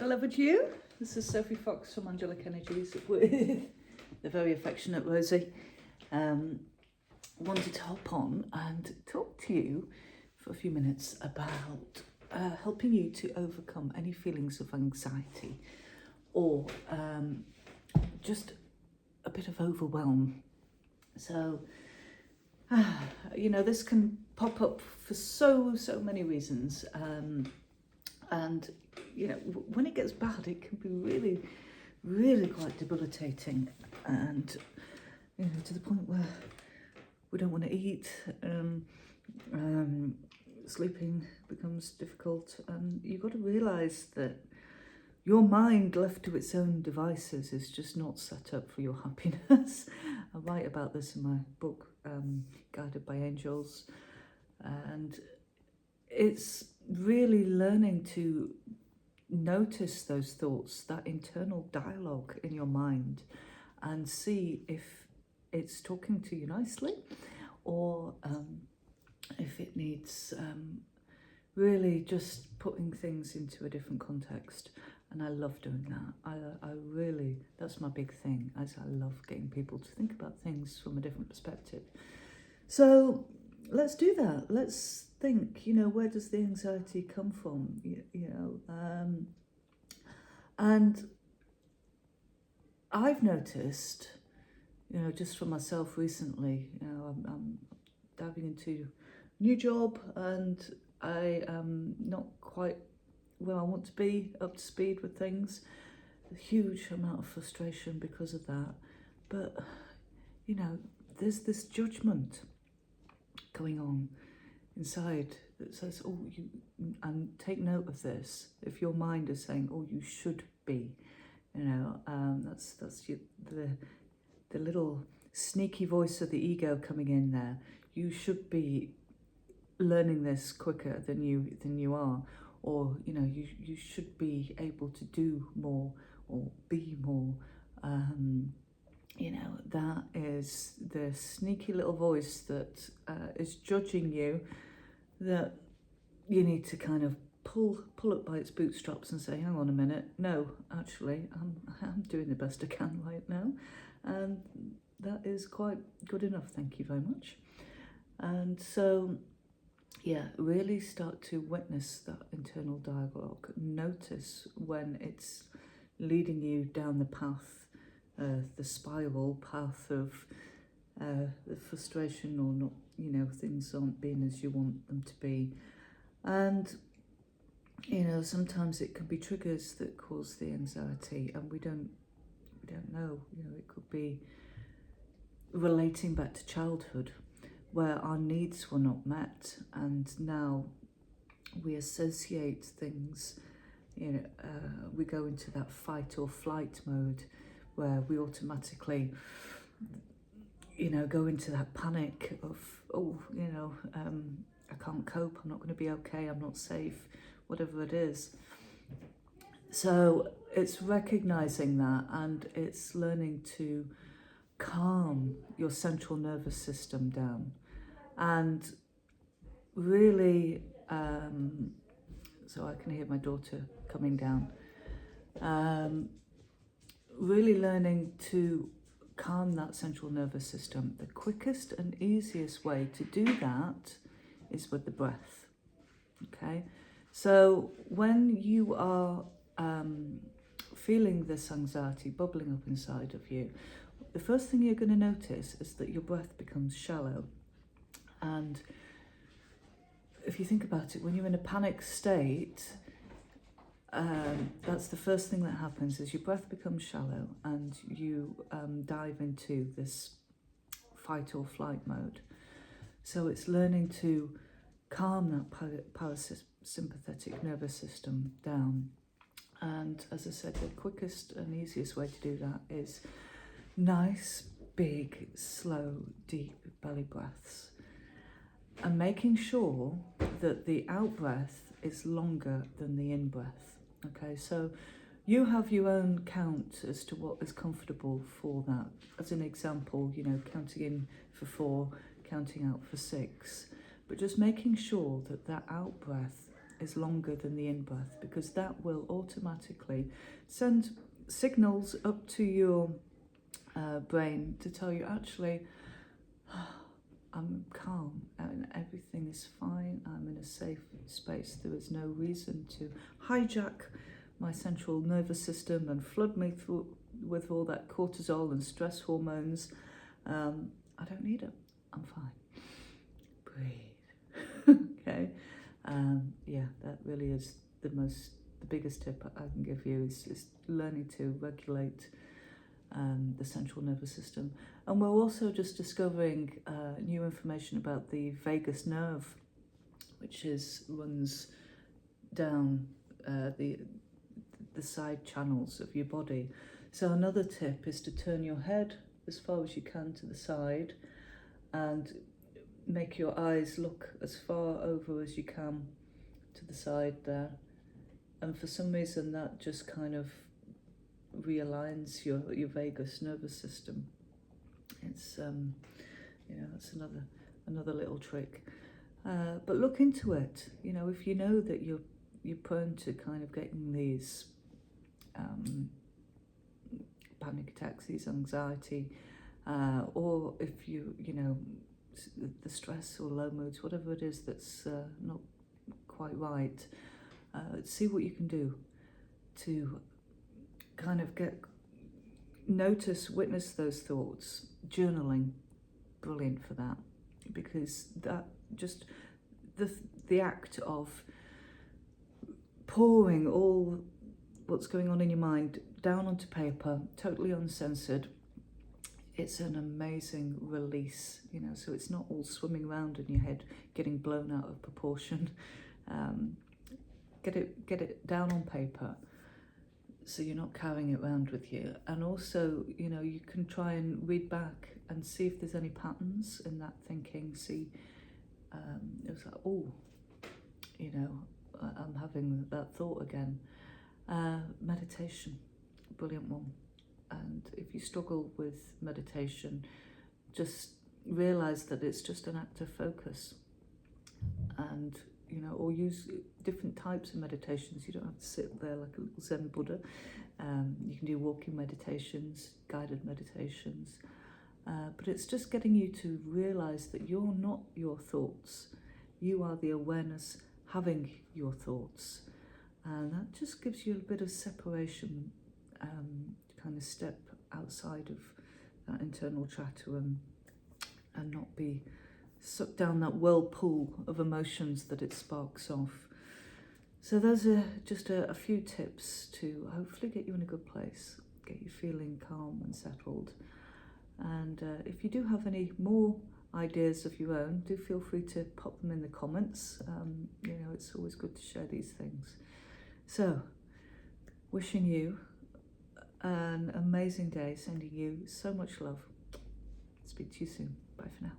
Hello to you. This is Sophie Fox from Angelic Energies with the very affectionate Rosie. Wanted to hop on and talk to you for a few minutes about helping you to overcome any feelings of anxiety or just a bit of overwhelm. So, this can pop up for so many reasons. And, when it gets bad, it can be really quite debilitating. And, to the point where we don't want to eat, sleeping becomes difficult. And you've got to realise that your mind left to its own devices is just not set up for your happiness. I write about this in my book, Guided by Angels. And it's really learning to notice those thoughts, that internal dialogue in your mind, and see if it's talking to you nicely or if it needs really just putting things into a different context. And I love doing that. I really, that's my big thing, as I love getting people to think about things from a different perspective. So let's do that. Let's think, where does the anxiety come from? And I've noticed, just for myself recently, I'm diving into a new job and I am not quite where I want to be, up to speed with things. A huge amount of frustration because of that. But, there's this judgment going on inside that says, and take note of this. If your mind is saying, you should be, that's the little sneaky voice of the ego coming in there. You should be learning this quicker than you are, or you should be able to do more or be more. That is the sneaky little voice that is judging you, that you need to kind of pull up by its bootstraps and say, hang on a minute, no, actually, I'm doing the best I can right now, and that is quite good enough, thank you very much. And so, really start to witness that internal dialogue. Notice when it's leading you down the path, the spiral path of the frustration or not, things aren't being as you want them to be. And, sometimes it can be triggers that cause the anxiety and we don't know, it could be relating back to childhood where our needs were not met and now we associate things, we go into that fight or flight mode where we automatically, go into that panic of, I can't cope, I'm not going to be okay, I'm not safe, whatever it is. So it's recognizing that, and it's learning to calm your central nervous system down and really, so I can hear my daughter coming down, really learning to calm that central nervous system. The quickest and easiest way to do that is with the breath. Okay, so when you are feeling this anxiety bubbling up inside of you, the first thing you're going to notice is that your breath becomes shallow. And if you think about it, when you're in a panic state, that's the first thing that happens, is your breath becomes shallow and you dive into this fight or flight mode. So it's learning to calm that parasympathetic nervous system down. And as I said, the quickest and easiest way to do that is nice, big, slow, deep belly breaths. And making sure that the out breath is longer than the in breath. Okay, so you have your own count as to what is comfortable for that. As an example, counting in for 4, counting out for 6. But just making sure that that out breath is longer than the in-breath, because that will automatically send signals up to your brain to tell you, actually, I'm calm and everything is fine. I'm in a safe space. There is no reason to hijack my central nervous system and flood me through with all that cortisol and stress hormones. I don't need it. I'm fine. Breathe. Okay. Yeah, that really is the biggest tip I can give you is learning to regulate the central nervous system. And we're also just discovering new information about the vagus nerve, which runs down the side channels of your body. So another tip is to turn your head as far as you can to the side and make your eyes look as far over as you can to the side there. And for some reason that just kind of realigns your vagus nervous system. It's that's another little trick. But look into it. If you know that you're prone to kind of getting these panic attacks, these anxiety, or if the stress or low moods, whatever it is that's not quite right, see what you can do to kind of witness those thoughts. Journaling, brilliant for that, because that just the act of pouring all what's going on in your mind down onto paper, totally uncensored, it's an amazing release, so it's not all swimming around in your head, getting blown out of proportion. Get it down on paper, so you're not carrying it around with you. And also, you can try and read back and see if there's any patterns in that thinking. See, it was like, I'm having that thought again. Meditation, brilliant one. And if you struggle with meditation, just realize that it's just an act of focus. And or use different types of meditations. You don't have to sit there like a little Zen Buddha. You can do walking meditations, guided meditations. But it's just getting you to realize that you're not your thoughts. You are the awareness having your thoughts. And that just gives you a bit of separation, to kind of step outside of that internal chatter and not be sucked down that whirlpool of emotions that it sparks off. So those are just a few tips to hopefully get you in a good place, get you feeling calm and settled. And if you do have any more ideas of your own, do feel free to pop them in the comments. It's always good to share these things. So, wishing you an amazing day, sending you so much love. Speak to you soon. Bye for now.